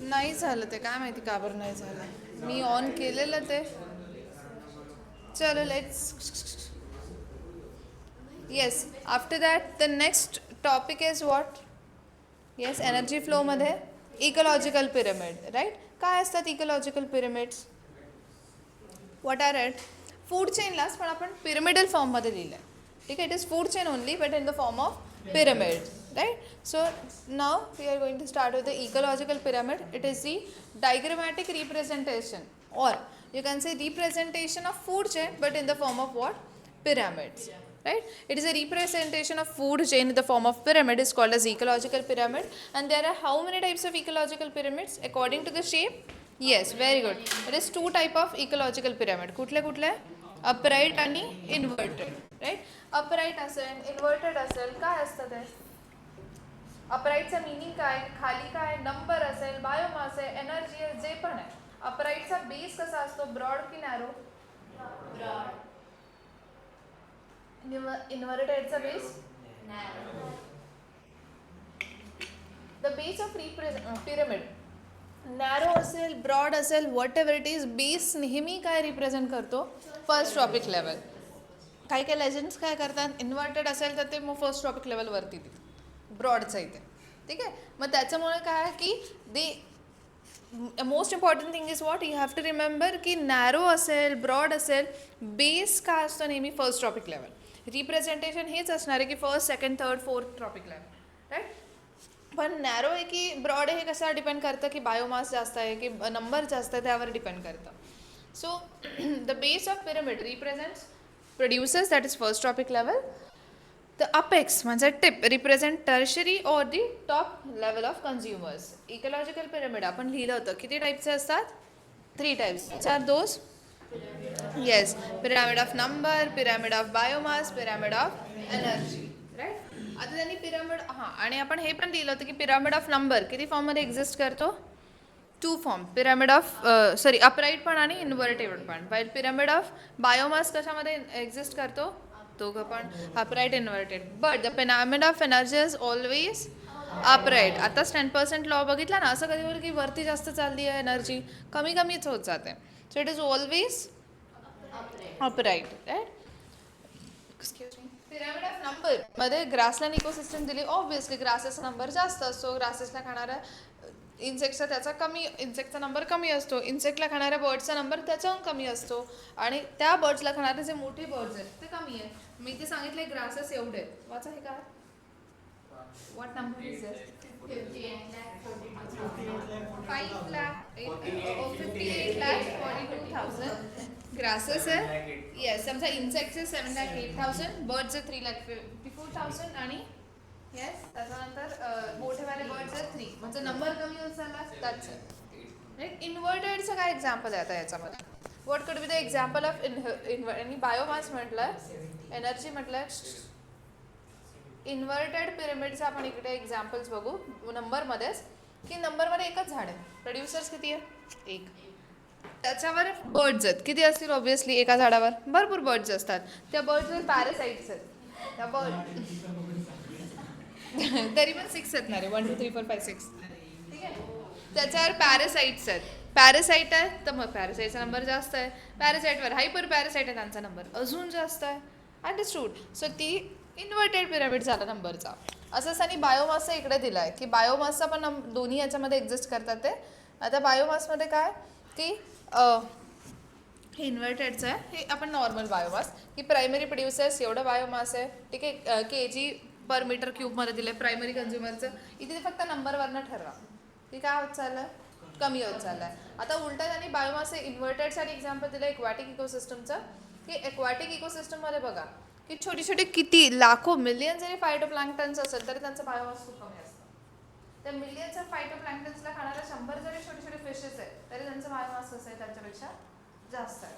नाही झालं ते, काय माहिती का बरं नाही झालं. मी ऑन केलेलं ते. चलो let's. Yes, after that the next topic is what. Yes, energy फ्लोमध्ये इकोलॉजिकल पिरॅमिड, राईट. काय असतात ecological pyramids? What are it? Food चेनलाच पण आपण पिरॅमिडल फॉर्ममध्ये लिहिलं आहे. ठीक आहे, it is food chain only but in the form of pyramid, right? So now we are going to start with the ecological pyramid. It is the diagrammatic representation, or you can say representation of food chain but in the form of what? Pyramids, right? It is a representation of food chain in the form of pyramid is called as ecological pyramid. And there are how many types of ecological pyramids according to the shape? Yes, very good. It is two type of ecological pyramid. कुठले upright आणि inverted, right. Upright असेल, inverted असेल, काय असतं ते? अपराईटचा meaning काय? खाली काय नंबर असेल, बायोमास आहे, एनर्जी आहे, जे पण आहे. अपराईटचा बेस कसा असतो? ब्रॉड की नॅरो? ब्रॉड. इन्व्हर्टेडचा base narrow. The base of pyramid narrow असेल, ब्रॉड असेल, whatever it is, base नेहमी काय रिप्रेझेंट करतो? First trophic level. काही काही लेजंड्स काय करतात, इन्व्हर्टेड असेल तर ते मग फर्स्ट ट्रॉपिक लेवलवरती देतात, ब्रॉडचं इथे. ठीक आहे, मग त्याच्यामुळे काय आहे की the most important thing is what you have to remember की नॅरो असेल, ब्रॉड असेल, बेस काय असतो नेहमी फर्स्ट ट्रॉपिक लेवल. रिप्रेझेंटेशन हेच असणार आहे की first, second, third, fourth trophic level, right. पण नॅरो आहे की ब्रॉड आहे हे कसा डिपेंड करतं की बायोमास जास्त आहे की नंबर जास्त आहे, त्यावर डिपेंड करतं. So the base of pyramid represents producers, that is first tropic level. The apex म्हणजे tip represent tertiary or the top level of consumers. Ecological pyramid आपण लिहिलं होतं, किती टाईपचे असतात? 3 types. which are those? Yes, pyramid of number, pyramid of biomass, pyramid of energy, right? आता त्यांनी pyramid, हां, आणि आपण हे पण लिहिलं होतं की पिरामिड ऑफ नंबर किती फॉर्ममध्ये एक्झिस्ट करतो? 2 फॉर्म. पिरॅमिड ऑफ अपराईट पण आणि इन्व्हर्टेड पण. वाईल पिरॅमिड ऑफ बायोमास कशामध्ये एक्झिस्ट करतो? दोघं पण, upright, inverted. But the pyramid of energy is always upright. आताच 10% लॉ बघितला ना, असं कधी होईल की वरती जास्त चालली आहे एनर्जी, कमी कमीच होत जाते. So it is always upright, right. Excuse me. Pyramid of number मध्ये ग्रासलँड इकोसिस्टम दिली. ऑब्व्हियसली ग्रासेसचा नंबर जास्त असतो, ग्रासेसला खाणाऱ्या इन्सेक्टचा त्याचा कमी, इन्सेक्टचा नंबर कमी असतो, इन्सेक्टला खाणाऱ्या बर्ड्सचा नंबर त्याच्याहून कमी असतो, आणि त्या बर्ड्सला खाणारे जे मोठे बर्ड्स आहेत ते कमी आहे. मी ते सांगितले ग्रासेस एवढे. वाचा हे काय? What number is this? 58,42,000 grasses आहे. येस, समजा इन्सेक्ट्स आहे 7,08,000, बर्ड्स आहे 3,54,000, आणि येस त्याच्यानंतर मोठेवाले बर्ड्स आहेत 3. म्हणजे नंबर कमी होत चालला, त्याच राईट. इन्व्हर्टेडचं काय एक्झाम्पल आहे आता याच्यामध्ये? What could be the example of आणि बायोमास म्हटलं, एनर्जी म्हटलं, इन्व्हर्टेड पिरॅमिडचं आपण इकडे एक्झाम्पल्स बघू नंबरमध्येच, की नंबरमध्ये एकच झाड आहे. प्रोड्युसर्स किती आहे? 1. त्याच्यावर बर्ड्स आहेत, किती असतील? ऑब्व्हियसली एका झाडावर भरपूर बर्ड्स असतात. त्या बर्ड्सवर पॅरासाइट्स आहेत. त्या बर्ड तरी पण 6 आहेत ना रे, 1 2 3 4 5 6. ठीक आहे, त्याच्यावर पॅरासाइट्स आहेत. पॅरासाइट आहे तर मग पॅरासाइटचा नंबर जास्त आहे. पॅरासाइटवर हायपर पॅरासाइट आहे, त्यांचा नंबर अजून जास्त आहे. अंडरस्टूड? सो ती इन्व्हर्टेड पिरॅमिड झाला नंबरचा. असंच आणि बायोमासचा इकडे दिला आहे की बायोमासचा पण दोन्ही याच्यामध्ये एक्झिस्ट करतात ते. आता बायोमासमध्ये काय की हे इन्व्हर्टेडचं आहे, हे आपण नॉर्मल बायोमास की प्रायमरी प्रोड्युसर्स एवढं बायोमास आहे. ठीक आहे, kg पर मीटर क्यूबमध्ये दिलं आहे प्रायमरी कन्झ्युमरचं. इथे फक्त नंबरवरनं ठरवा की काय होत चाललं आहे, कमी होत चाललं आहे. आता उलटा त्यांनी बायोमास इन्व्हर्टेडसाठी एक्झाम्पल दिलं एक्वॅटिक इकोसिस्टमचं, की एक्वॅटिक इकोसिस्टममध्ये बघा की छोटी छोटी किती लाखो मिलियन जरी फायटोप्लॅन्क्टन्स असेल तरी त्यांचं बायोमास खूप कमी असतं. त्या मिलियन्स ऑफ फायटोप्लॅन्क्टन्सला खाणाऱ्या 100 जरी छोटे छोटे फिशेस आहेत तरी त्यांचं बायोमास कसं आहे त्यांच्यापेक्षा जास्त आहे.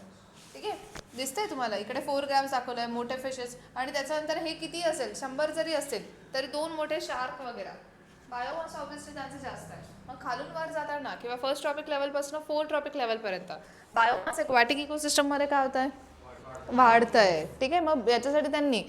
ठीक आहे, दिसतंय तुम्हाला इकडे 4 ग्रॅम्स दाखवलं आहे मोठे फिशेस, आणि त्याच्यानंतर हे किती असेल 100 जरी असतील तरी 2 मोठे शार्क वगैरे. बायोमास ऑब्व्हियसली त्यांचं जास्त आहे. मग खालून वर जाताना किंवा फर्स्ट ट्रॉपिक लेवलपासून 4 ट्रॉपिक लेवलपर्यंत बायोमास एक्वॅटिक इकोसिस्टममध्ये काय होत आहे? वाढतंय. ठीक आहे, मग याच्यासाठी त्यांनी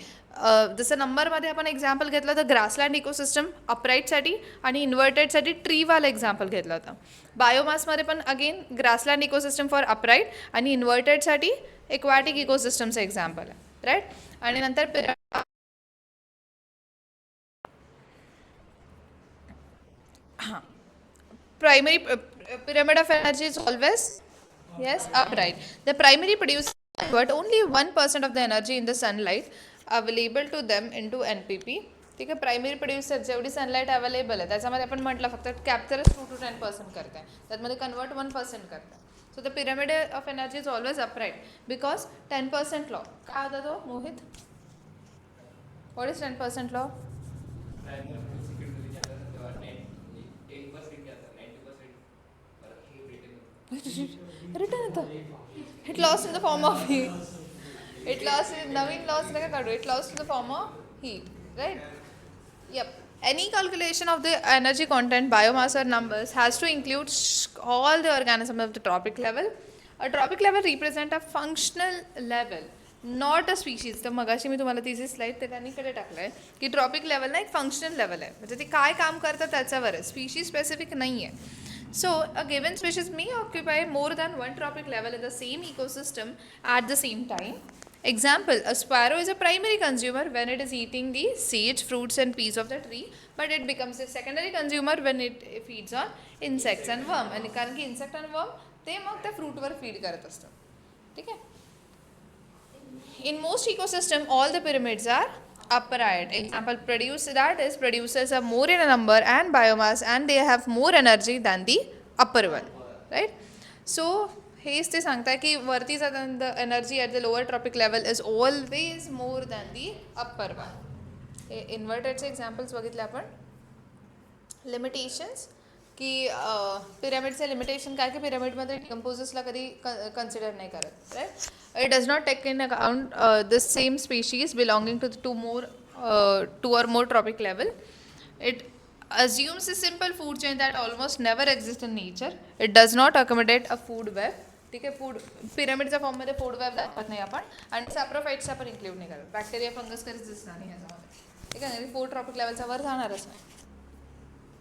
जसं नंबरमध्ये आपण एक्झाम्पल घेतलं तर ग्रासलँड इकोसिस्टम अपराईटसाठी आणि इन्व्हर्टेडसाठी ट्रीवाला एक्झाम्पल घेतलं होतं. बायोमासमध्ये पण again grassland ecosystem for upright आणि इन्व्हर्टेडसाठी एक्वॅटिक इकोसिस्टमचं एक्झाम्पल आहे, राईट. आणि नंतर primary pyramid of energy is always yes upright. The primary produces convert only 1% of the energy in the sunlight available to them into NPP. ठीक आहे, primary producer जेवढी sunlight available आहे त्याच्यामध्ये आपण म्हटलं फक्त कॅप्चरच 2 to 10% करत आहे, त्यामध्ये कन्वर्ट 1% करत आहे. So the pyramid of energy is always upright because 10% law. काय होता तो Mohit? What is 10% law? Return येतं. It loss in the form of heat. It loss in नवीन लॉस नका काढू. It loss in the form of heat, right. Yep. Any calculation of the energy content, biomass or numbers has to include all the organisms of the trophic level. A trophic level represent a functional level, not a species. तर मगाशी मी तुम्हाला तिची slide ते त्यांनी कडे टाकलं आहे की ट्रॉपिक लेवल ना एक फंक्शनल लेवल आहे, म्हणजे ते काय काम करतं त्याच्यावर आहे, स्पीशीज स्पेसिफिक नाही आहे. So a given species may occupy more than one trophic level in the same ecosystem at the same time. Example, a sparrow is a primary consumer when it is eating the seeds, fruits and peas of the tree, but it becomes a secondary consumer when it feeds on insects and worm. आणि कारण की insect and worm ते मग त्या फ्रूटवर feed करत असतात. ठीक आहे. In most ecosystem, all the pyramids are upright. Example, producers are more in a number and biomass and they have more energy than the upper one, right? So हेच ते सांगताय की वरती जाताना the energy at the lower trophic level is always more than the upper one. हे इन्व्हर्टेडचे examples बघितले आपण. Limitations की पिरामिडचे लिमिटेशन काय की पिरामिडमध्ये डिकम्पोजर्सला कधी कन्सिडर नाही करत, right. It does not take in account the same species belonging to two or more tropic level. It assumes a simple food chain that almost never exists in nature. It does not accommodate a food web. ठीक आहे, food पिरामिडच्या फॉर्ममध्ये food web दाखवत नाही आपण, आणि सॅप्रोफाईट्सचा पण include नाही करत. बॅक्टेरिया फंगस कधीच दिसणार नाही ह्याच्यामध्ये. ठीक आहे, 4 ट्रॉपिक लेवलचा वर जाणारच नाही.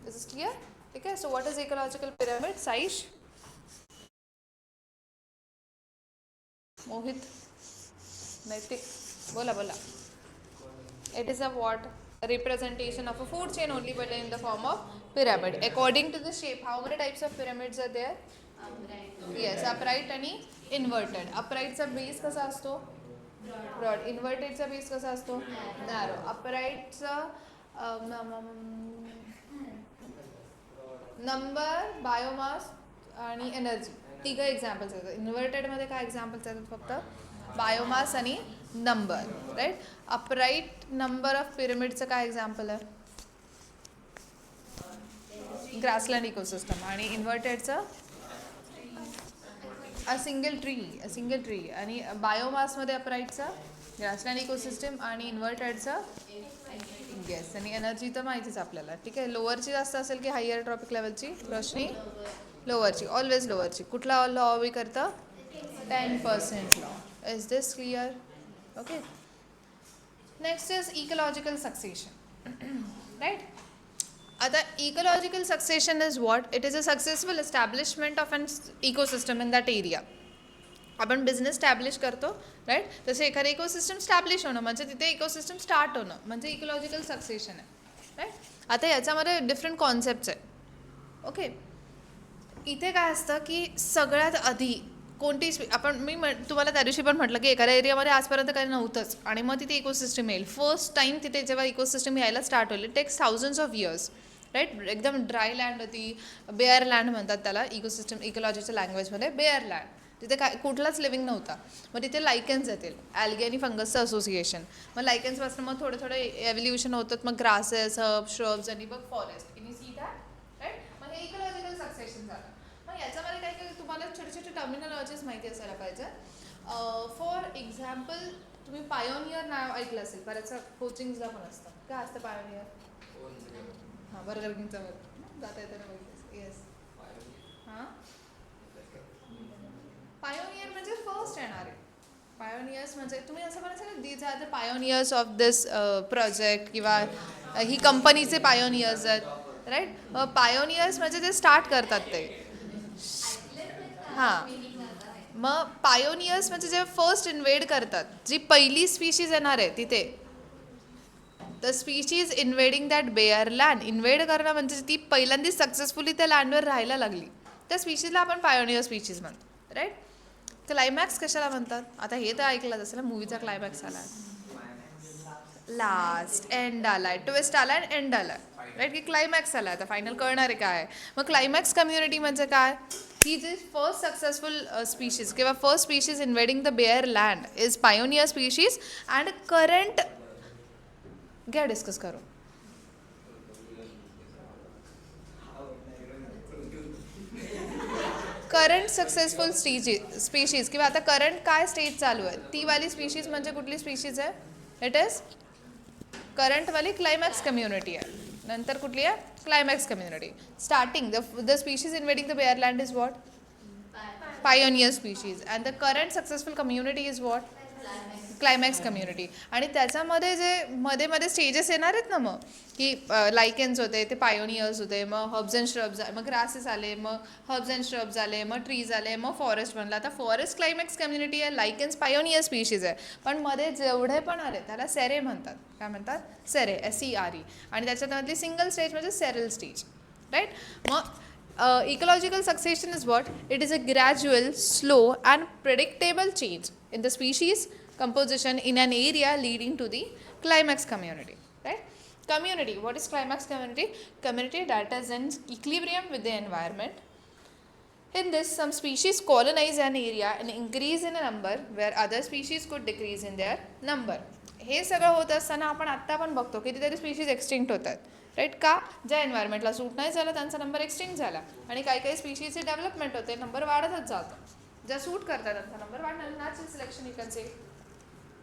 दिस इज क्लिअर. ठीक आहे. So what is ecological pyramid? Saish, Mohit, नैतिक, बोला बोला. It is a what? A representation of a food chain only, but in the form of pyramid. According to the shape, how many types of pyramids are there? Yes, upright आणि inverted. Uprightचा base कसा असतो? Broad. इन्व्हर्टेडचा base कसा असतो? Narrow. अपराईटचा number, biomass आणि energy तिघं एक्झाम्पल्स येतात. इन्व्हर्टेडमध्ये काय एक्झाम्पल्स येतात? फक्त बायोमास आणि number, right. Upright number of पिरामिडचं काय एक्झाम्पल आहे? Grassland ecosystem. आणि इन्व्हर्टेडचं अ सिंगल ट्री. आणि बायोमासमध्ये अपराईटचं ग्रासलँड इकोसिस्टम आणि इन्व्हर्टेडचं येस. आणि एनर्जी तर माहितीच आपल्याला. ठीक आहे. लोअरची जास्त असेल की हायर ट्रॉपिक लेवलची? रोशनी, लोअरची, ऑलवेज लोअरची. कुठला लॉ हवी करतं? 10% law. Is this clear? Okay. Next is ecological succession, right. आता ecological succession is what? It is a successful establishment of an ecosystem in that area. आपण बिझनेस स्टॅब्लिश करतो, right. तसे एखादं इकोसिस्टम स्टॅब्लिश होणं म्हणजे तिथे इकोसिस्टम स्टार्ट होणं म्हणजे इकोलॉजिकल सक्सेशन आहे, राईट. आता याच्यामध्ये डिफरंट कॉन्सेप्ट्स आहे. ओके. इथे काय असतं की सगळ्यात आधी कोणती मी तुम्हाला त्या दिवशी पण म्हटलं की एखाद्या एरियामध्ये आजपर्यंत काही नव्हतंच आणि मग तिथे इकोसिस्टम येईल. फर्स्ट टाईम तिथे जेव्हा इकोसिस्टम यायला स्टार्ट होईल, it takes thousands of years, right. एकदम ड्राय लँड होती, बेअर लँड म्हणतात त्याला इकोसिस्टम इकोलॉजीच्या लँग्वेजमध्ये. बेअर लँड, तिथे काय कुठलाच लिव्हिंग नव्हता. मग तिथे लायकन्स येतील, ॲल्गे आणि फंगसचं असोसिएशन. मग लायकन्सपासून मग थोडे एव्होल्युशन होतात, मग ग्रासेस, हर्ब्स, श्रब्स आणि मग forest. In see that, right. मग हे इकोलॉजिकल सक्सेशन झालं. मग याच्यामध्ये काय काय तुम्हाला छोटे छोटे टर्मिनॉलॉजीज माहिती असायला पाहिजे. फॉर एक्झाम्पल, तुम्ही पायोनियर नाव ऐकलं असेल, बऱ्याच कोचिंग्सला पण असतं. काय असतं पायोनियर? हां, बर्गर किंगचा वर्ग जाता येतं ना बघितलं. येस. हां, पायोनियर म्हणजे फर्स्ट येणारे. पायोनियर्स म्हणजे तुम्ही असं म्हणायचं ना these are the pioneers of this project किंवा ही कंपनीचे पायोनियर्स आहेत राईट. पायोनियर्स म्हणजे ते स्टार्ट करतात ते. हां, मग पायोनियर्स म्हणजे जे फर्स्ट इन्व्हेड करतात, जी पहिली स्पीशीज येणार आहे तिथे, the species invading that bare land. Invade करणं म्हणजे ती पहिल्यांदा सक्सेसफुली त्या लँडवर राहायला लागली, त्या स्पीशीजला आपण पायोनियर स्पीशीज म्हणतो राईट. क्लायमॅक्स कशाला म्हणतात? आता हे तर ऐकलं असेल ना, मूवीचा क्लायमॅक्स आला, लास्ट एंड आलाय, ट्विस्ट आलाय आणि एंड आलाय राईट, की क्लायमॅक्स आला, आता फायनल कळणार आहे काय. मग क्लायमॅक्स कम्युनिटी म्हणजे काय? ही जी फर्स्ट सक्सेसफुल स्पीशीज किंवा first species invading the bare land is pioneer species and current. घ्या डिस्कस करू. करंट सक्सेसफुल स्पीशीज किंवा आता करंट काय स्टेज चालू आहे ती वाली स्पीशीज म्हणजे कुठली स्पीशीज आहे? इट इज करंटवाली क्लायमॅक्स कम्युनिटी आहे. नंतर कुठली आहे? Climax community. Starting the species invading the bare land is what? Pioneer species. And the current successful community is what? Climax community. आणि त्याच्यामध्ये जे मध्ये मध्ये स्टेजेस येणार आहेत ना, मग की लायकेन्स होते ते पायोनियर्स होते, मग हर्ब्स अँड श्रब्स, मग ग्रासेस आले, मग हर्ब्स अँड श्रब्स आले, मग ट्रीज आले, मग फॉरेस्ट बनला. आता फॉरेस्ट क्लायमॅक्स कम्युनिटी आहे, लायकेन्स पायोनियर स्पीशीज आहे, पण मध्ये जेवढे पण आले त्याला सेरे म्हणतात. काय म्हणतात? सेरे, SERE. आणि त्याच्यामधली सिंगल स्टेज म्हणजे सेरल स्टेज राईट. मग ecological succession is what? It is a gradual, slow and predictable change in the species composition in an area leading to the climax community, right? Community, what is climax community? Community that is in equilibrium with the environment. In this, some species colonize an area and increase in a number where other species could decrease in their number. हे सगळं होत असताना आपण आत्ता पण बघतो कितीतरी species extinct होतात राईट. का? ज्या एन्व्हायरमेंटला सूट नाही झालं त्यांचा नंबर एक्सटिंक्ट झाला, आणि काही काही स्पीशीजची डेव्हलपमेंट होते, नंबर वाढतच जातो. ज्या सूट करतात त्यांचा नंबर वाढणार. Natural selection you can say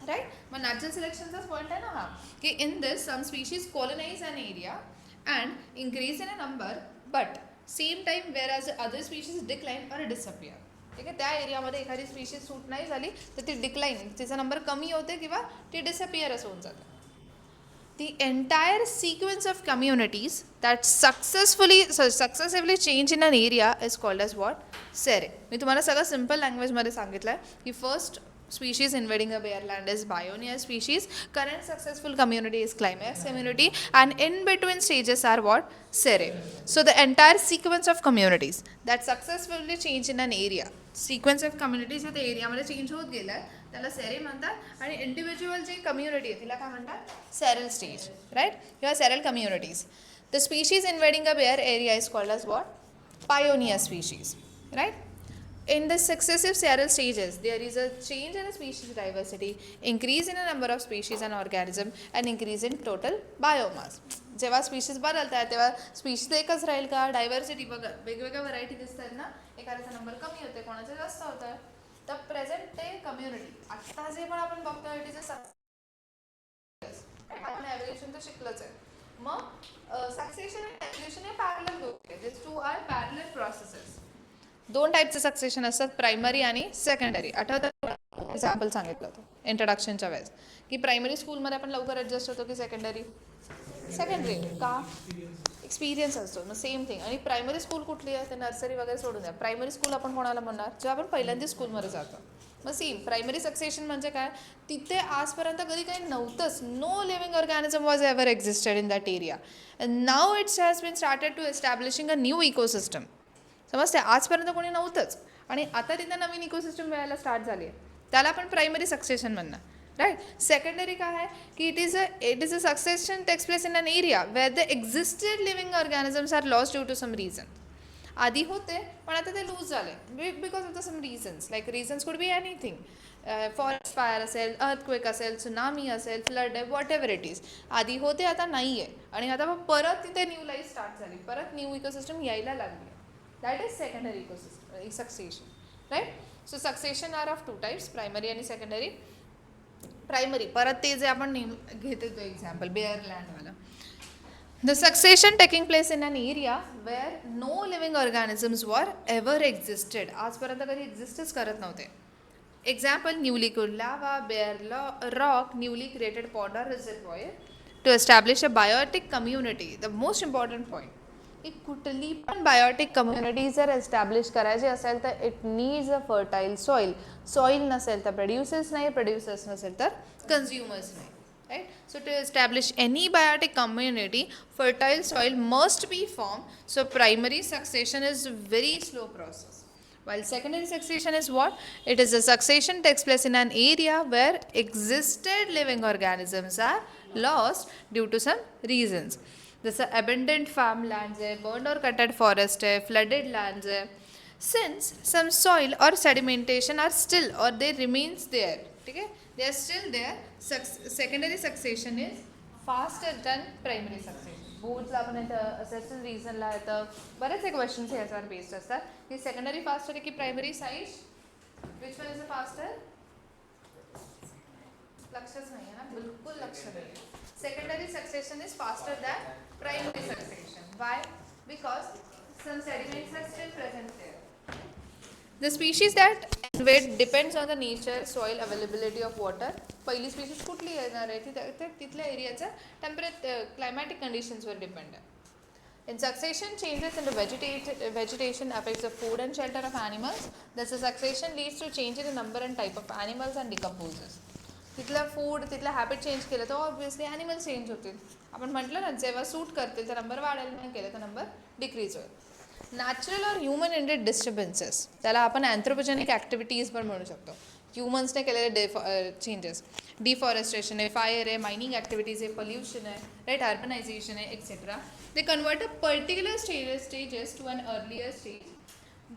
right. मग नॅचरल सिलेक्शनचाच पॉईंट आहे ना हा, की in this some species colonize an area and increase in a number but same time where as other species decline और डिसअपियर. ठीक आहे, त्या एरियामध्ये एखादी स्पीशीज सूट नाही झाली तर ती डिक्लाइन, तिचा नंबर कमी होते किंवा ती डिसअपियरच होऊन जाते. The entire sequence of communities that successively change in an area is called as what? Sere. मी तुम्हाला सगळं सिम्पल लँग्वेजमध्ये सांगितलं आहे की first species invading a bare land is pioneer species, current successful community is climax community, and in between stages are what? Sere. So the entire sequence of communities that successfully change in an area, sequence of communities या त्या एरियामध्ये change होत गेल्या त्याला सेरे म्हणतात. आणि individual जी community आहे तिला काय म्हणतात? सेरल स्टेज राईट, किंवा seral communities. The species invading a bare area is called as what? Pioneer species, right? In the successive seral stages, there is a change in the species diversity, increase in the number of species and organisms, and increase in total biomass. जेव्हा species बदलतात तेव्हा species एकच राहील का? Diversity बघा, वेगवेगळ्या variety दिसतात ना, एखाद्याचा नंबर कमी होते, कोणाचा जास्त होतं. तर प्रेझेंट डे कम्युनिटी आत्ता जे पण आपण बघतो इट इज अ आपण एव्हल्युशन तर शिकलंच आहे. मग सक्सेशन आणि एव्हल्युशन हे पॅरलल गोष्टी आहेत. दिस टू आर पॅरलल प्रोसेसेस. दोन टाईपचे सक्सेशन असतात, प्रायमरी आणि सेकंडरी. आठवतं एक्झाम्पल सांगितलं होतं इंट्रोडक्शनच्या वेळेस की प्रायमरी स्कूलमध्ये आपण लवकर ॲडजस्ट होतो की सेकंडरी? सेकंडरी. का? एक्सपिरियन्स असतो. मग सेम थिंग. आणि प्रायमरी स्कूल कुठली आहे? तर नर्सरी वगैरे सोडून द्या. प्रायमरी स्कूल आपण कोणाला म्हणणार? जेव्हा आपण पहिल्यांदा स्कूलमध्ये जातो. मग सेम प्रायमरी सक्सेशन म्हणजे काय? तिथे आजपर्यंत कधी काही नव्हतंच. No living organism was ever existed in that area. Now it's has been started to establishing a new ecosystem. समजते? आजपर्यंत कोणी नव्हतंच आणि आता तिथं नवीन इकोसिस्टम व्हायला स्टार्ट झाली आहे, त्याला आपण प्रायमरी सक्सेशन म्हणणार राईट. सेकंडरी काय आहे की it is a succession takes place in an area where the existed living organisms are lost due to some reason. आधी होते पण आता ते लूज झाले because of the some reasons. Like reasons could be anything. Forest fire असेल, earthquake असेल, tsunami असेल, flood आहे, वॉट एव्हर इट इज. आधी होते आता नाही आहे, आणि आता मग परत तिथे न्यू लाईफ स्टार्ट झाली, परत न्यू इकोसिस्टम यायला लागली. That is secondary ecosystem, succession, right? So succession are of two types, primary and secondary. Primary, परत ते जे आपण घेते तो एक्झाम्पल बेअर लँडवाला. The succession taking place in an area where no living organisms were ever existed. आजपर्यंत कधी एक्झिस्टच करत नव्हते. Example, newly cooled lava, bare rock, newly created pond or reservoir to establish a biotic community. The most important point. की कुठली पण Biotique community जर establish करायची असेल तर it needs a fertile soil. Soil नसेल तर प्रोड्युसर्स नाही, प्रोड्युसर्स नसेल तर कन्झ्युमर्स नाही. Right? So to establish any biotic community, fertile soil must be formed. So primary succession is very slow process. While secondary succession is what? It is a succession takes place in an area where existed living organisms are lost due to some reasons. जसं abandoned farmlands आहे, burned or cutted forest आहे, flooded lands आहे. Since some soil or sedimentation are still or they remains there, ठीक आहे, they are still there, secondary succession is faster than primary succession. बोर्ड्सला आपण येतं, assassin रिझनला येतं, बरेचसे questions ह्याच्यावर बेस्ड असतात की सेकंडरी फास्टर आहे की primary size, which one is a faster. लक्षच नाही आहे ना, बिलकुल लक्ष नाही. Secondary succession is faster than primary succession. Why? Because some sediments are still present there. The species that invade depends on the nature, soil, availability of water. पहिली species कुठली येणार आहे ती तिथल्या एरियाच्या climatic conditions वर depend आहे. In succession, changes in the vegetation affects the food and shelter of animals. Thus, the succession leads to change in the number and type of animals and decomposes. तिथलं food, तिथलं habit change केलं तर obviously animal change होतील. आपण म्हटलं ना, जेव्हा सूट करतील तर नंबर वाढेल, नाही केलं तर नंबर डिक्रीज होईल. Natural or human induced disturbances, त्याला आपण अँथ्रोपोजेनिक ॲक्टिव्हिटीज पण म्हणू शकतो. ह्युमन्सने केलेले चेंजेस, डिफॉरेस्टेशन आहे, फायर आहे, मायनिंग ॲक्टिव्हिटीज आहे, पोल्युशन आहे, राईट, अर्बनायझेशन आहे, etcetera. They convert a particular stages to an earlier stage.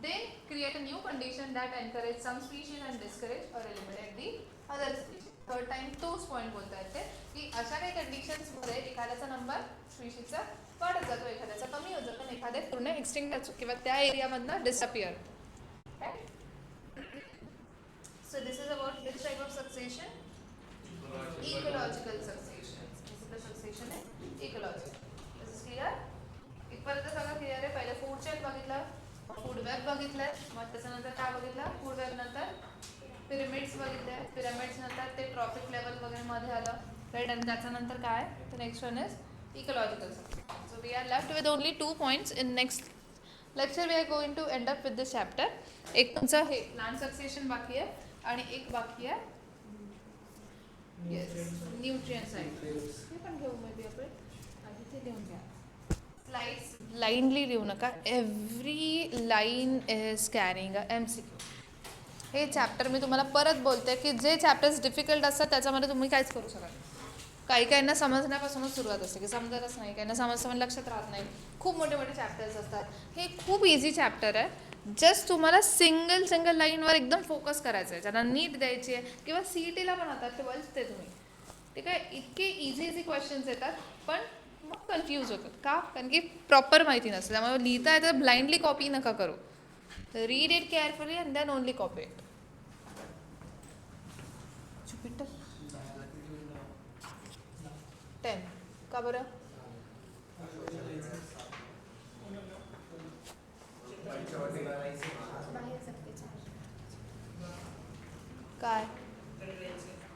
They create a new condition that encourage some species and discourage or eliminate the other species. Third time तोच point बोलता येते की अशा काही कंडिशन्समध्ये एखाद्याचा number स्पीशीजचा वाढत जातो, एखाद्याचा कमी होत जातो, एखाद्या पूर्ण एक्सटिंक्ट किंवा त्या एरियामधनं disappear. So this is about this type of succession, ecological succession. Succession आहे इकोलॉजिकल. This is clear. इथपर्यंत सगळं क्लिअर आहे. पहिले फूड चेन बघितलं, फूड वेब बघितलं, मग त्याच्यानंतर काय बघितलं, फूड वेब नंतर पिरॅमिड्स बघितले, पिरॅमिड्स नंतर ते ट्रॉपिक लेवल वगैरे मध्ये आलं, राईट. आणि त्याच्यानंतर काय, तर next one is ecological succession. So we are left with only 2 points. In next lecture we are going to end up with this chapter. एक तुमचं हे प्लांट सक्सेशन बाकी आहे आणि एक बाकी आहे येस न्यूट्रिएंट सायकल. हे पण घेऊ मे बी आपण आधी ते लिहून घ्या. स्लाइड्स ब्लाइंडली लिहू नका. Every line is carrying a MCQ. हे चॅप्टर मी तुम्हाला परत बोलते की जे चॅप्टर्स डिफिकल्ट असतात त्याच्यामध्ये तुम्ही काहीच करू शकत. काही काहींना समजण्यापासूनच सुरुवात असते की समजतच नाही, काहींना समजतं पण लक्षात राहत नाही. खूप मोठे मोठे चॅप्टर्स असतात. हे खूप इझी चॅप्टर आहे. जस्ट तुम्हाला सिंगल लाईनवर एकदम फोकस करायचं आहे. ज्यांना नीट द्यायची आहे किंवा CETला पण आता 12th ते तुम्ही, ठीक आहे, इतके इझी क्वेश्चन्स येतात पण मग कन्फ्यूज होतात. का? कारण की प्रॉपर माहिती नसते. त्यामुळे लिहिता येतं, ब्लाइंडली कॉपी नका करू. Read it carefully and then only copy it. Jupiter 10 का बरं? काय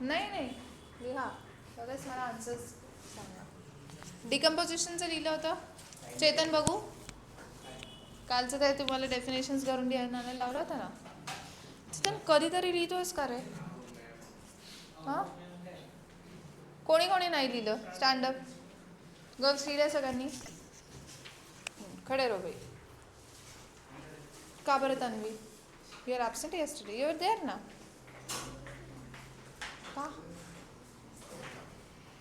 नाही लिहा बघाच, मला आन्सर्स सांगा. डिकम्पोजिशनचं लिहिलं होतं चेतन, बघू. कालचं काय तुम्हाला डेफिनेशन्स करून लिहायला लावलं होतं ना. चेतन कधीतरी लिहितोयस का रे? हां, कोणी नाही लिहिलं? स्टँडअप. गर्ल्स लिहिलं सगळ्यांनी? खडे रो बाई. का बरं Tanvi? You are absent yesterday. You are there ना. का?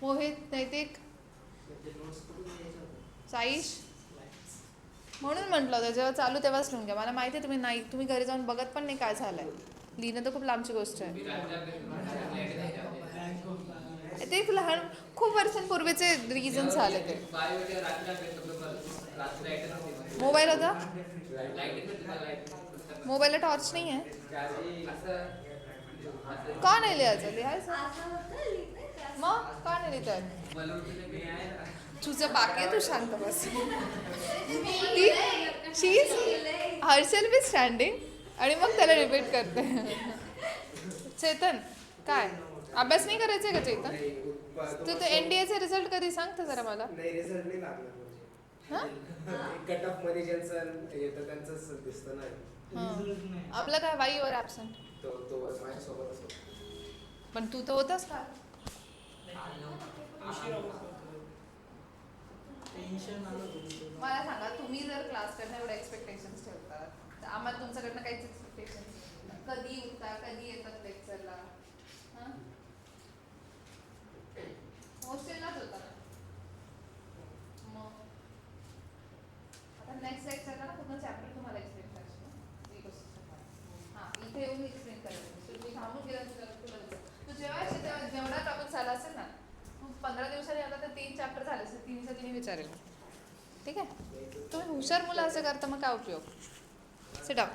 मोहित, नैतिक, साईश, म्हणून म्हटलं होतं जेव्हा चालू तेव्हाच लिहून घ्या. मला माहिती आहे तुम्ही घरी जाऊन बघत पण नाही काय झालंय. लिहिणं तर खूप लांबची गोष्ट आहे. ते लहान खूप वर्षांपूर्वीचे रिझन्स आले. ते मोबाईल होता, मोबाईलला टॉर्च नाही आहे. का नाही लिहायचं? मग का नाही लिहित? तुझं बाकी आहे, तू शांत बस. हर्षल बी स्टँडिंग आणि मग त्याला रिपीट करते. चेतन काय अभ्यास नाही करायचा आहे का चेतन? तू NDAचे रिझल्ट कधी सांगते जरा मला. नाही रिझल्ट नाही लागला म्हणजे कट ऑफ मध्ये ज्यांचं येतं त्यांचंच दिसतं नाही. आपलं काय वाईवर ॲबसेंट. तो माझ्यासोबतच होता. पण तू तर होतास का? मला सांगा तुम्ही जर क्लासकडनं एवढे एक्सपेक्टेशन्स ठेवतात तर आम्हाला तुमच्याकडनं काहीच एक्सपेक्टेशन कधी उठता कधी येतात लेक्चरला हॉस्टेललाच होता ना मग आता नेक्स्ट लेक्चरला ना पूर्ण चॅप्टर तुम्हाला एक्सप्लेन करायचं हां इथे येऊन एक्सप्लेन करायचं तुम्ही थांबून गेला तू जेव्हा जेवढा टॉपिक झाला असेल ना 15 दिवसांनी आला तर 3 चॅप्टर झाले असेल 3च्या 3 विचारेल ठीक आहे. तुम्ही हुशार मुलं असं करता मग काय उपयोग. Sit down.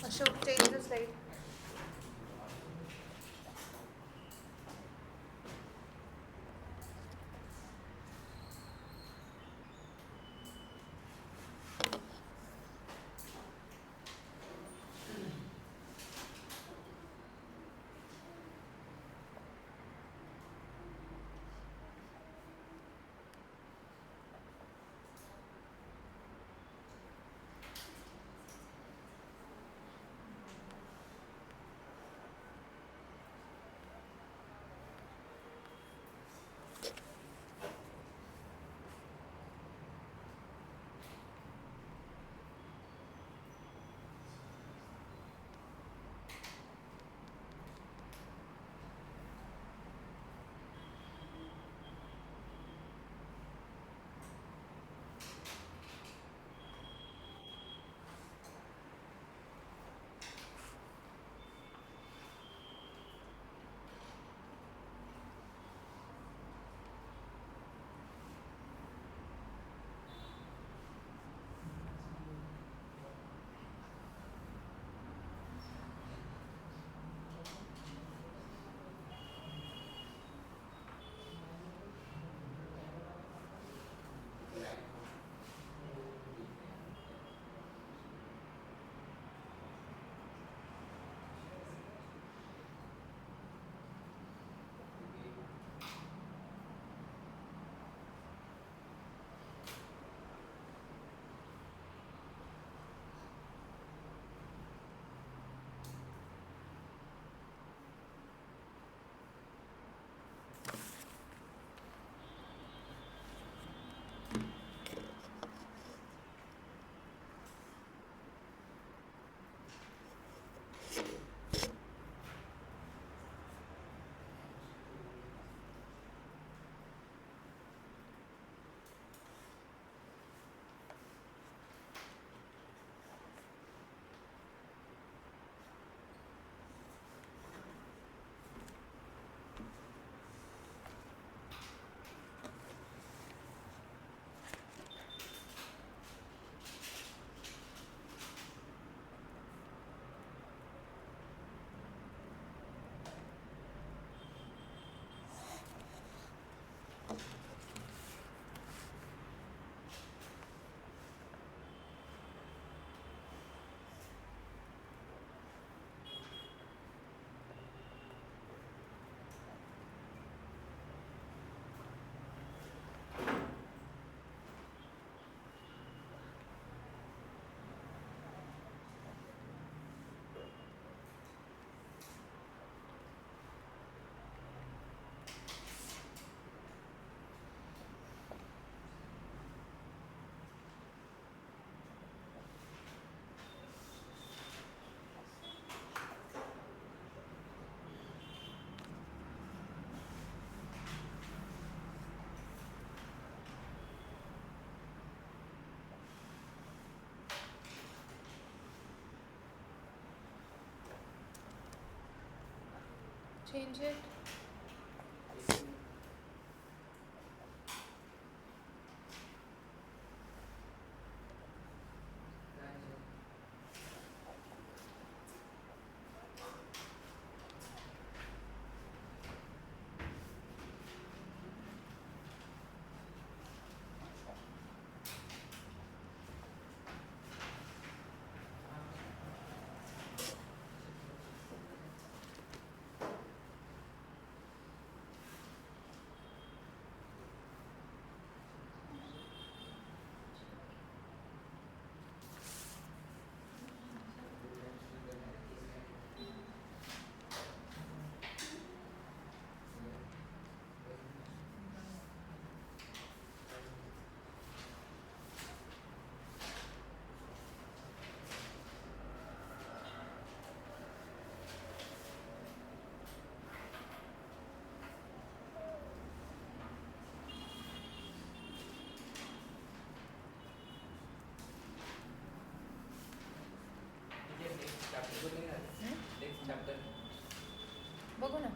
Ashok, change the slide. Change it. बघू ना.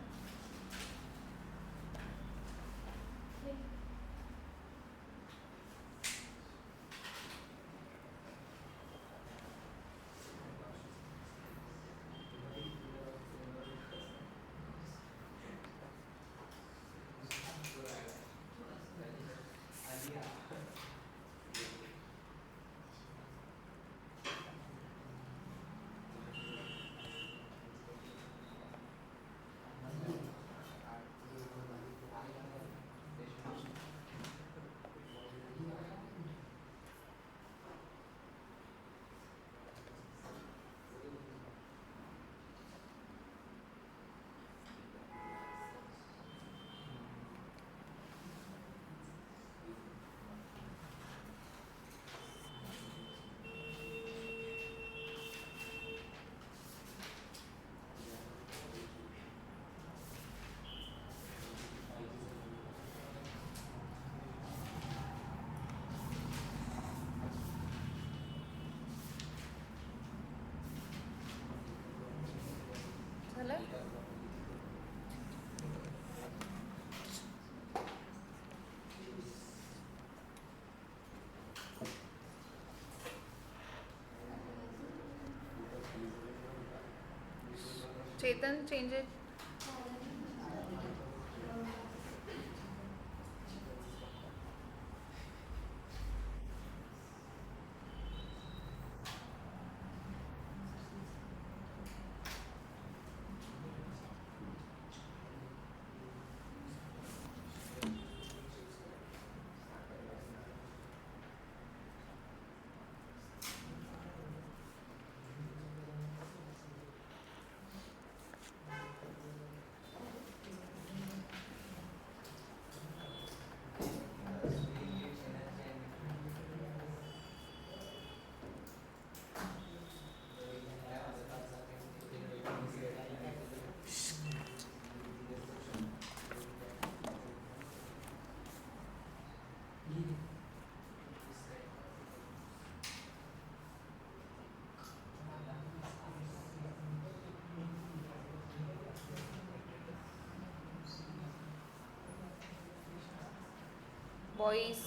झालं. Chetan, change it. Boys.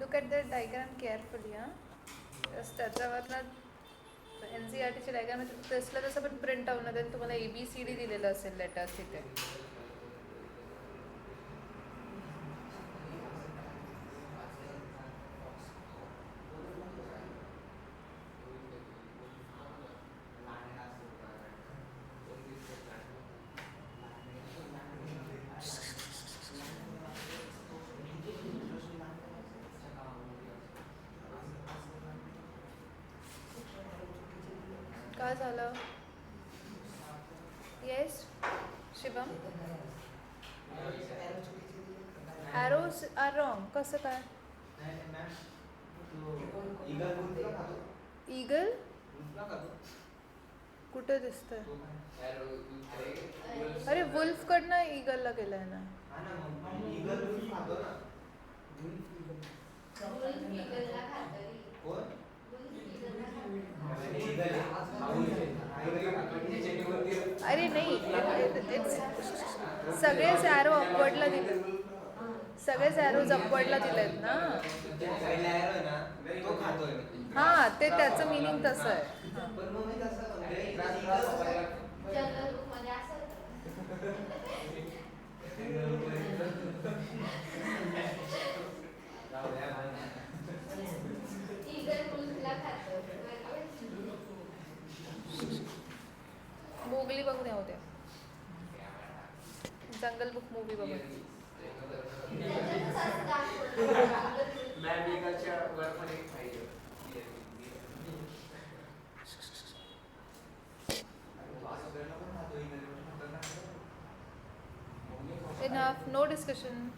Look at the diagram carefully. Just त्याच्यावरनं NCERTची डायग्राम तसलं तसं पण प्रिंट आउट देन तुम्हाला ABCD दिलेलं असेल लेटर्स तिथे. झालं? Yes Shivam, arrows are wrong. कसं काय? ईगल कुठे दिसतंय? अरे वुल्फकडनं ईगलला गेलाय ना. अरे नाही, सगळेच ॲरो अपवर्डला दिले, सगळेच ॲरोज अपवर्डला दिलेत ना. हां, ते त्याचं मिनिंग तसं आहे. मोगली बघून येऊ द्या, जंगल बुक मूवी बघून. Enough, no discussion.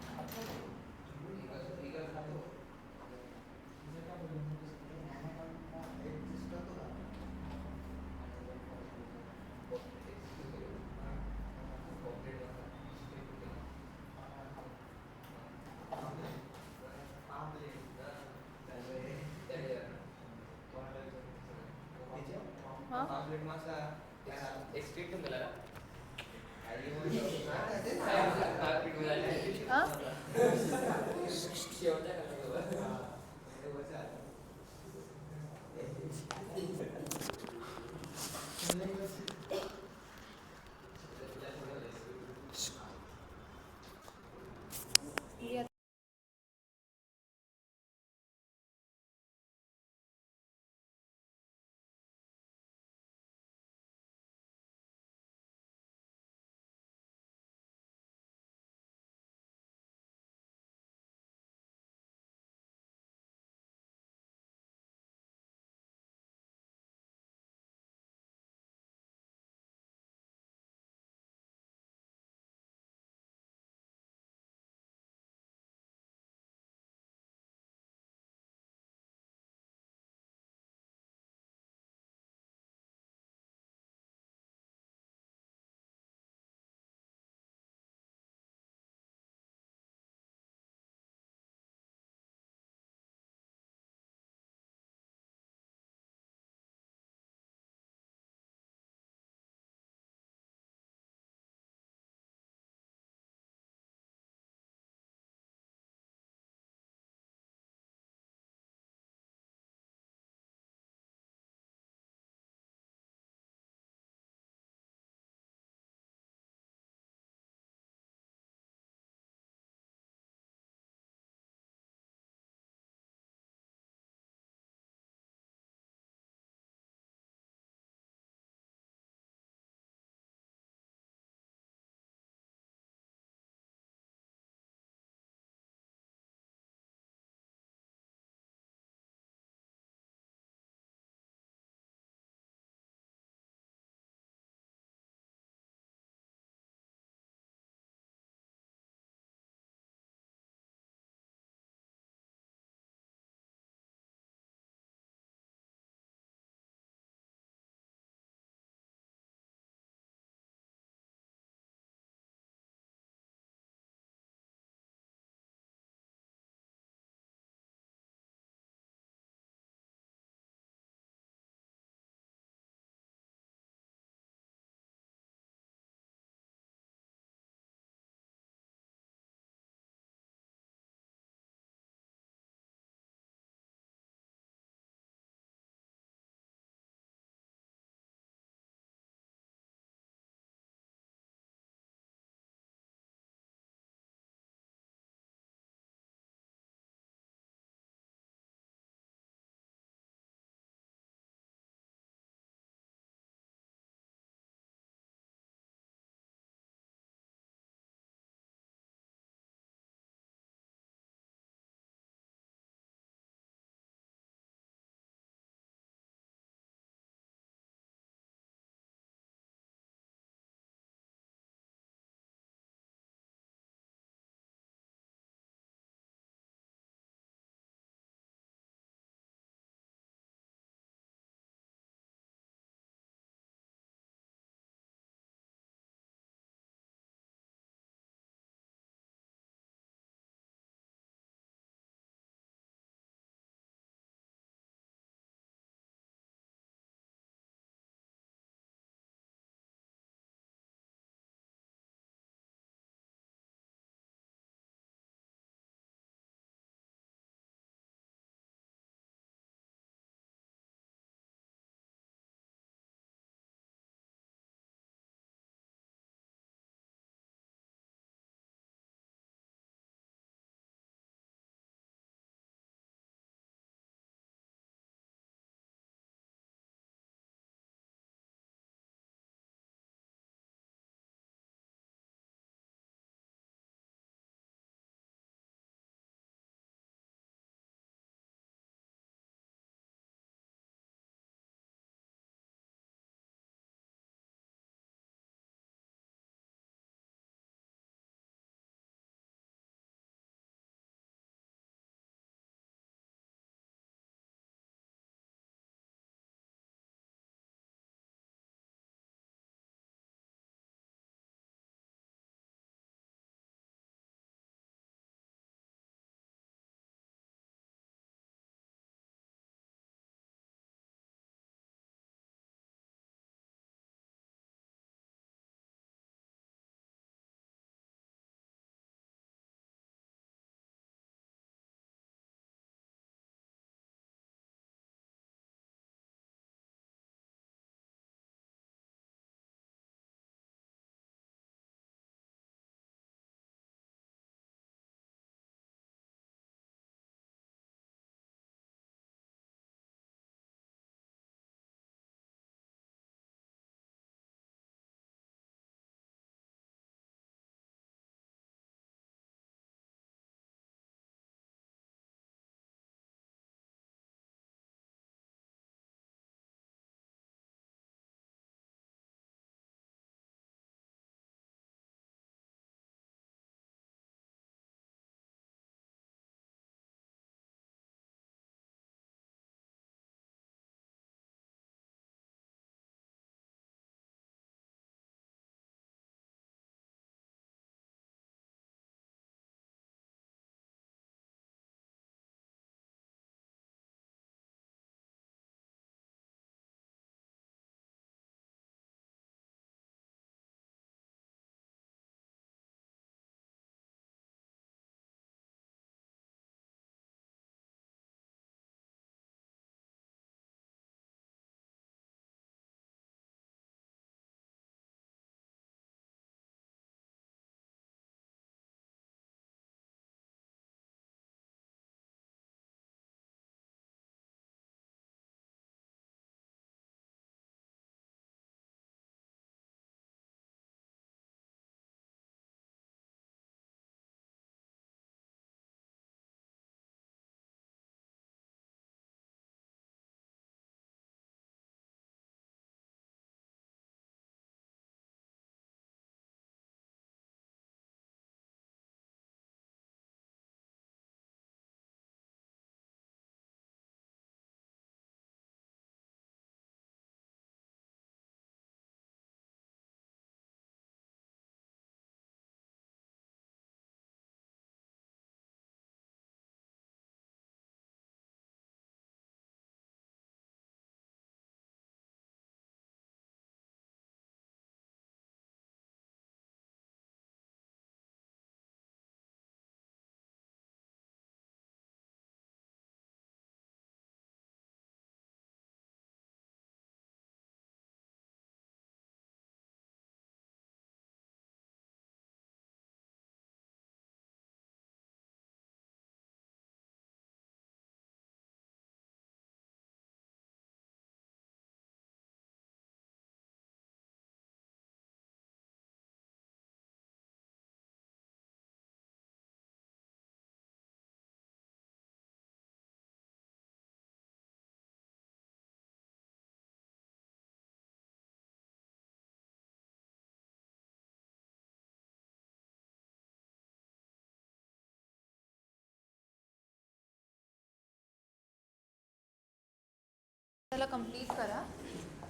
त्याला कम्प्लीट करा.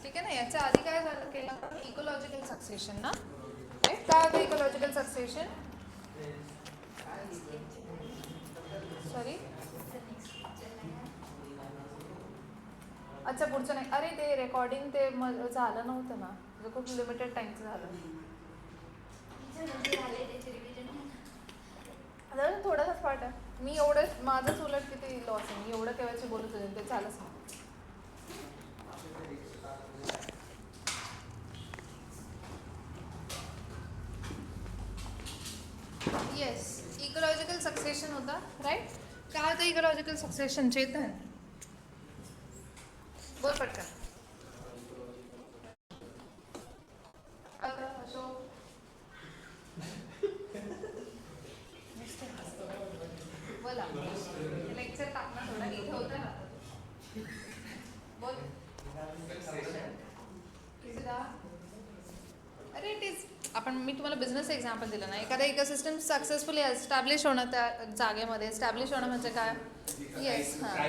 ठीक आहे ना. याच्या आधी काय झालं केलं इकोलॉजिकल सक्सेशन ना. राईट. काय होतं इकोलॉजिकल सक्सेशन? सॉरी. अच्छा पुढचं नाही. अरे ते रेकॉर्डिंग ते झालं नव्हतं ना. खूप लिमिटेड टाईमचं झालं. आता थोडासाच पार्ट आहे. मी एवढं माझंच उलट किती लॉस आहे. मी एवढं केव्हाची बोलत होते ते झालंच नाही. येस इकोलॉजिकल सक्सेशन होता. राईट. काय होतं इकोलॉजिकल सक्सेशन? चेतन बोल पटकन. बोला लेक्चर टाकणार थोडा इथे होतं ना. बोल. अरे इट इज आपण मी तुम्हाला बिझनेस एक्झाम्पल दिलं ना. एखादा इकोसिस्टम सक्सेसफुली एस्टॅब्लिश होणं त्या जागेमध्ये एस्टॅब्लिश होणं म्हणजे काय? येस हां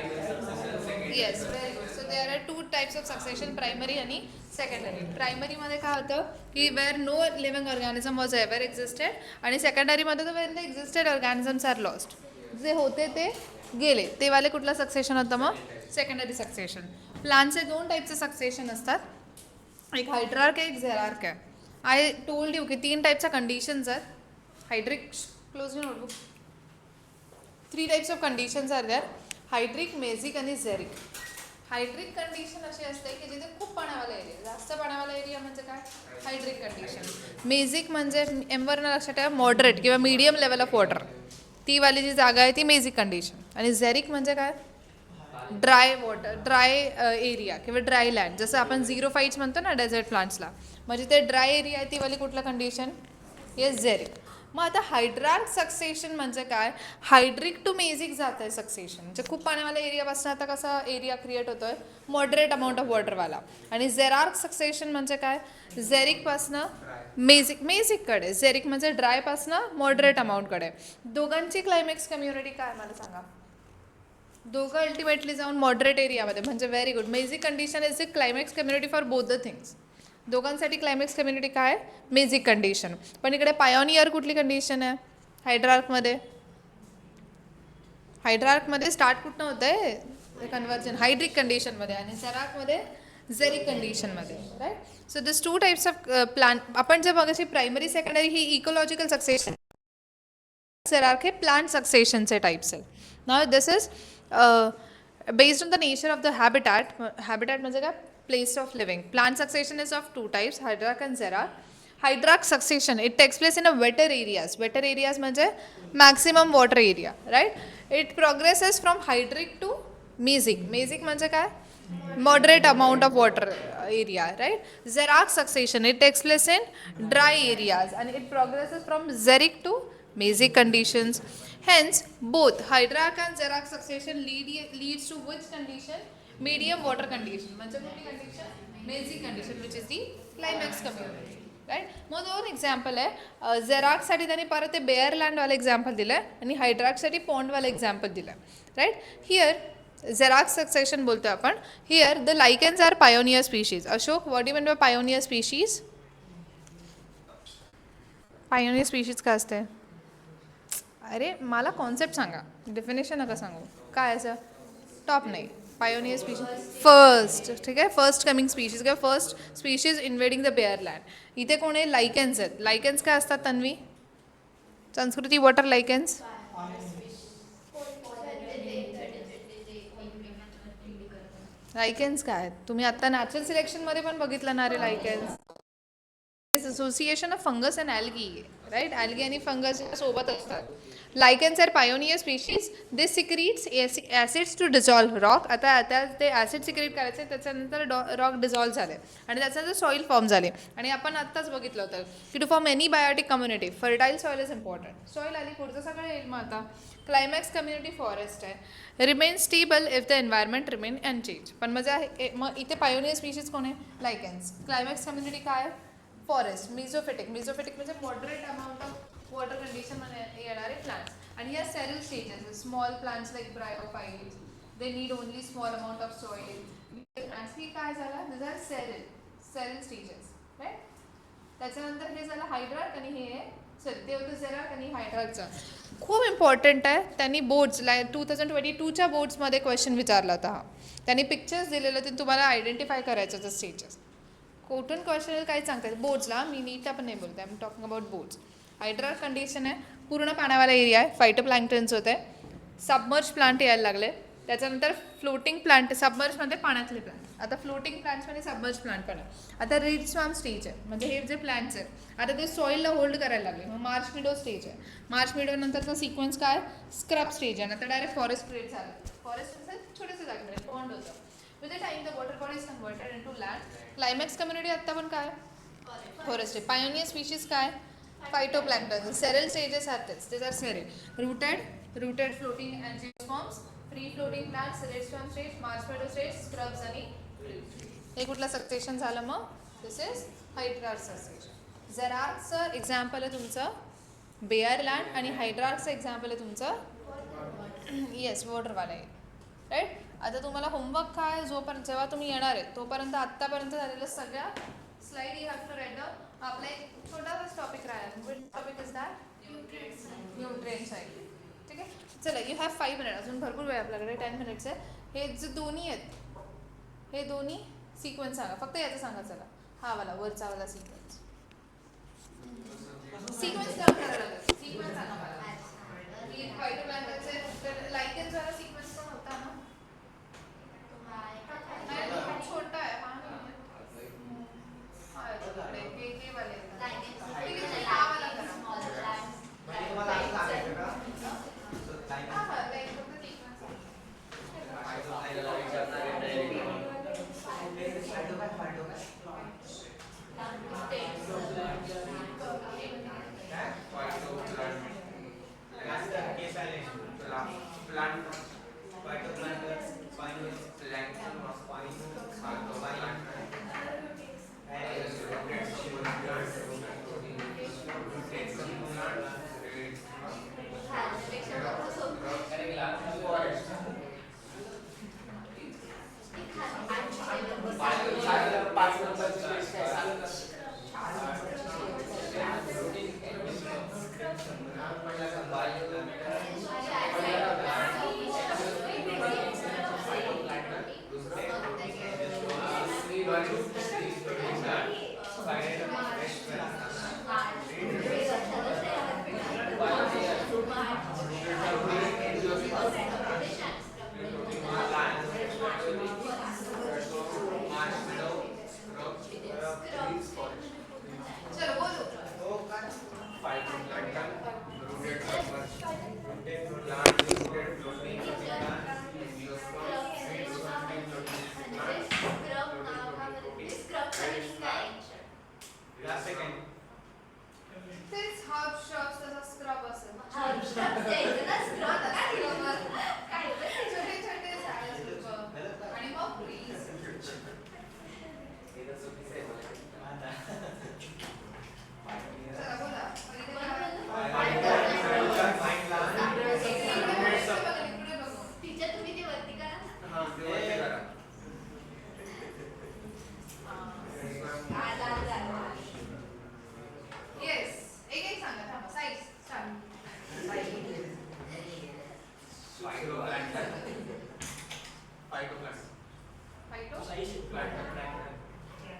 yes very good. So there are 2 types of succession primary आणि सेकंडरी. प्रायमरीमध्ये काय होतं की where no living organism was ever existed आणि सेकंडरीमध्ये तर where the existed organisms are lost. जे होते ते गेले ते वाले कुठलं सक्सेशन होतं मग? Secondary succession. प्लांटचे 2 टाईपचे सक्सेशन असतात. एक हायड्रार्क एक झेरार्क आहे. आय टोल्ड यू की 3 टाईपच्या कंडिशन्स आहेत. Hydric close your notebook. 3 types of conditions are there. Hydric mesic आणि झेरिक. हायड्रिक कंडिशन अशी असते की जिथे खूप पाण्यावाला एरिया जास्त पाण्यावाला एरिया म्हणजे काय? हायड्रिक कंडिशन. मेझिक म्हणजे एमवरनं लक्षात ठेवा मॉडरेट किंवा मीडियम लेवल ऑफ वॉटर. ती वाली जी जागा आहे ती मेझिक कंडिशन. आणि झेरिक म्हणजे काय? ड्राय वॉटर ड्राय एरिया किंवा ड्राय लँड. जसं आपण 0 फाईट्स म्हणतो ना डेझर्ट प्लांट्सला. म्हणजे ते ड्राय एरिया आहे ती वाली कुठलं कंडिशन? येस झेरिक. मग आता हायड्रार्क सक्सेशन म्हणजे काय? हायड्रिक टू मेझिक जात आहे सक्सेशन. म्हणजे खूप पाण्यावाला एरियापासून आता कसा एरिया क्रिएट होतोय? मॉडरेट अमाऊंट ऑफ वॉटरवाला. आणि झेरार्क सक्सेशन म्हणजे काय? झेरिकपासनं मेझिककडे. झेरिक म्हणजे ड्रायपासनं मॉडरेट अमाऊंटकडे. दोघांची क्लायमॅक्स कम्युनिटी काय मला सांगा? दोघं अल्टिमेटली जाऊन मॉडरेट एरियामध्ये म्हणजे very good. Mesic condition is the climax community for both the things. दोघांसाठी क्लायमॅक्स कम्युनिटी काय? Mesic condition. पण इकडे पायोनियर कुठली कंडिशन आहे? हायड्रार्कमध्ये. हायड्रार्कमध्ये स्टार्ट कुठनं होतं आहे कन्वर्जन? हायड्रिक कंडिशनमध्ये. आणि झेरार्कमध्ये झेरिक कंडिशनमध्ये. Right. So this 2 types of plant. आपण जे बघायची प्रायमरी सेकंडरी ही इकोलॉजिकल सक्सेशन. झेरार्क हे प्लांट सक्सेशनचे टाईप्स आहेत. Now this is based on the nature of the habitat म्हणजे काय? Place of living. Plant succession is of 2 types, hydrarch and xerarch. Hydrarch succession it takes place in a wetter areas. Wetter areas म्हणजे maximum water area, right? It progresses from hydric to mezic. Mezic म्हणजे काय? Moderate amount of water area, right? Xerarch succession it takes place in dry areas and it progresses from xeric to mezic conditions. Hence, both hydrarch and xerarch succession leads to which condition? Medium water condition. म्हणजे कोणती condition? Mezic condition, which is the climax community. Right. मग 2 example आहे. झेरार्कसाठी त्यांनी परत ते bare लँडवाला example दिलं आहे आणि हायड्रार्कसाठी पॉन्डवाला एक्झाम्पल दिलं आहे. राईट. हिअर झेरार्क सक्सेशन बोलतो आपण. Here the lichens are pioneer species. Ashok what do mean by pioneer species? Pioneer species काय असते? अरे मला कॉन्सेप्ट सांगा, डेफिनेशन नका सांगू. काय असं? टॉप नाही. Pioneer species first. ठीक आहे. फर्स्ट कमिंग स्पीशीज किंवा first species invading the bare land. इथे कोण आहे? लायकेन्स आहेत. लायकेन्स काय असतात तन्वी? संस्कृती वॉटर लायकेन्स. लायकेन्स काय आहेत? तुम्ही आता नॅचरल सिलेक्शनमध्ये पण बघितलं ना रे lichens. Association of fungus and algae. Right. Algae आणि फंगस सोबत असतात. Lichens are pioneer species. They secrete acids to dissolve rock. आता ते ॲसिड सिक्रेट करायचे त्याच्यानंतर रॉक डिझॉल्व्ह झाले आणि त्याच्यानंतर सॉईल फॉर्म झाले. आणि आपण आत्ताच बघितलं होतं की to form any biotic community fertile soil is important. Soil आली पुढचं सगळं येईल. मग आता क्लायमॅक्स कम्युनिटी फॉरेस्ट आहे. Remain stable if the environment remain unchanged. पण मग इथे पायोनियर स्पीशीज कोण आहे? लायकेन्स. क्लायमॅक्स कम्युनिटी काय? फॉरेस्ट. मिझोफिटिक. मिझोफिटिक म्हणजे मॉडरेट अमाऊंट ऑफ वॉटर कंडिशनमध्ये येणारे प्लांट्स. आणि या seral stages small plants like bryophytes they need only small amount of soil. Plants ही काय झालं this are seral stages right. त्याच्यानंतर हे झालं हायड्रार्क आणि हे सॉरी ते होतं झेरार्क आणि हायड्रार्कचं. खूप इम्पॉर्टंट आहे. त्यांनी बोर्ड्स 2022च्या बोर्ड्समध्ये क्वेश्चन विचारला होता हा. त्यांनी पिक्चर्स दिलेले ते तुम्हाला आयडेंटिफाय करायचं होतं स्टेजेस. कुठून क्वेश्चन काही सांगतात बोर्ड्सला मी नीट पण नाही बोलते. I am talking about boards. Hydrarch condition आहे पूर्ण पाण्यावाला एरिया आहे. फायटोप्लॅन्क्टन्स होते. सबमर्ज प्लांट यायला लागले. त्याच्यानंतर फ्लोटिंग प्लांट सबमर्जमध्ये पाण्यातले प्लांट. आता फ्लोटिंग प्लांट्समध्ये सबमर्ज प्लांट पण आहे. आता रीड स्वाम स्टेज आहे म्हणजे हे जे प्लांट्स आहेत आता ते सॉईलला होल्ड करायला लागले. मग मार्च मिडो स्टेज आहे. मार्च मिडो नंतरचा सिक्वेन्स काय स्क्रब स्टेज आहे. नंतर डायरेक्ट फॉरेस्ट क्रिएट झालं. फॉरेस्ट म्हणजे छोटेसे जागेमध्ये पॉन्ड होतं. With the time the water body is converted into land. Climax community आत्ता पण काय फॉरेस्ट आहे. पायोनियर स्पीशीज काय फायटोप्लॅन्क्टन. सेरल स्टेजेस आहेत तेच are seral. Rooted floating angiosperms, free floating plants, reed swamp stage, marsh meadow stage, scrubs आणि हे कुठलं सक्सेशन झालं मग दिस इज हायड्रार्क सक्सेशन. झेरार्कचं एक्झाम्पल आहे तुमचं बेअर लँड आणि हायड्रार्कचं एक्झाम्पल आहे तुमचं येस वॉटरवाला आहे राईट. आता तुम्हाला होमवर्क काय जोपर्यंत जेव्हा तुम्ही येणार आहे तोपर्यंत आत्तापर्यंत झालेलं सगळ्या slide you have to write down. आपला एक छोटासाच टॉपिक राहिला. Which topic is that nutrients आहे. ठीक आहे चला यू हॅव 5 मिनिट. अजून भरपूर वेळ आपल्याकडे 10 मिनिट्स आहे. हे जे दोन्ही आहेत हे दोन्ही सिक्वेन्स सांगा. फक्त याचं सांगा चला हा वाला वरचा वाला सिक्वेन्स लर्न करायला लागेल. सिक्वेन्स सांगा मला की फायटोप्लॅन्क्टनचे लायकेन्स वाला सिक्वेन्स पण होता ना. छोटा आहे हा हे वाले हा वाला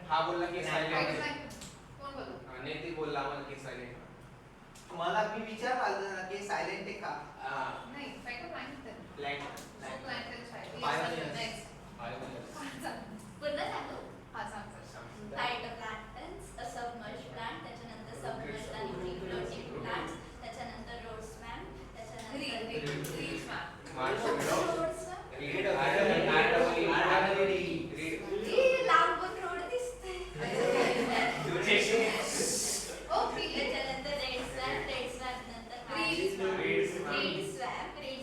हा बोलला की सायलेंट. कोण बोलला? नाही ती बोलला आम्हाला की सायलेंट. मला मी विचार आला ना की सायलेंट आहे का? नाही फायटोप्लॅन्क्टन. प्लॅन्ट पुन्हा सांगतो. हा सांग. फायटोप्लॅन्क्टन्स, सबमर्ज प्लांट, त्याच्यानंतर सबमर्ज आणि फ्री फ्लोटिंग प्लांट्स, त्याच्यानंतर रोड्समॅन, त्याच्यानंतर लांबून रोड दिसते. त्याच्यानंतर रेड स्वॅम्प नंतर रेड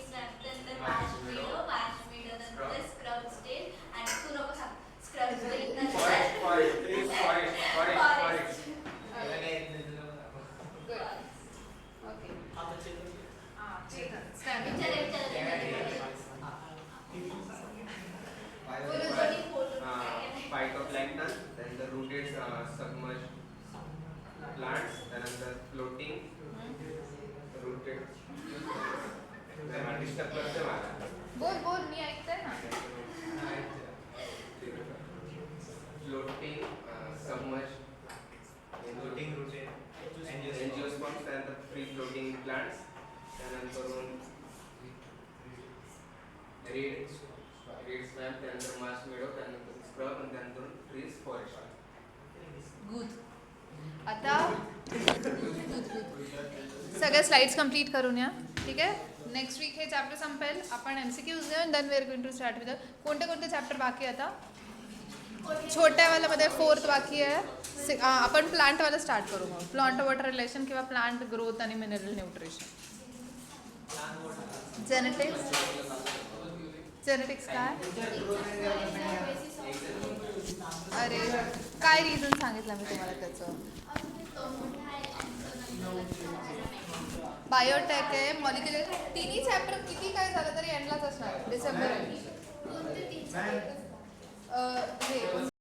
स्वॅम्प नंतर मार्श मिडो नंतर स्क्रब स्टेज आणि तू नको सांग स्क्रब स्टेज नंतर फॉरेस्ट. ओके. बोलो दोन्ही फोटो सबमर्ज प्लांट्स, त्यानंतर फ्लोटिंग रूटेड. डिस्टर्ब करते मला. बोल बोल मी ऐकते ना. फ्लोटिंग सबमर्ज फ्लोटिंग रूटेड एंजिओस्पर्म्स, त्यानंतर फ्री फ्लोटिंग प्लांट्स, त्यानंतर रेड स्वॅम्प, त्यानंतर मार्श मेडो, त्यानंतर स्क्रब आणि त्यानंतर ट्रीज फॉरेस्ट. गुड. आता सगळ्या स्लाइड्स कंप्लीट करून या. ठीक आहे. नेक्स्ट वीक हे चॅप्टर संपेल. आपण MCQs घेऊन then we are going to start with कोणते कोणते चॅप्टर बाकी आहे आता. छोट्यावाल्यामध्ये 4th बाकी आहे. आपण प्लांटवाला स्टार्ट करू मग. प्लांट वॉटर रिलेशन किंवा प्लांट ग्रोथ आणि मिनरल न्यूट्रिशन. जेनेटिक्स काय. अरे काय रिझन सांगितलं मी तुम्हाला त्याचं. बायोटेक आहे, मॉलिक्युलर. तिन्ही चॅप्टर किती काय झालं तरी एंडलाच असणार डिसेंबर. हे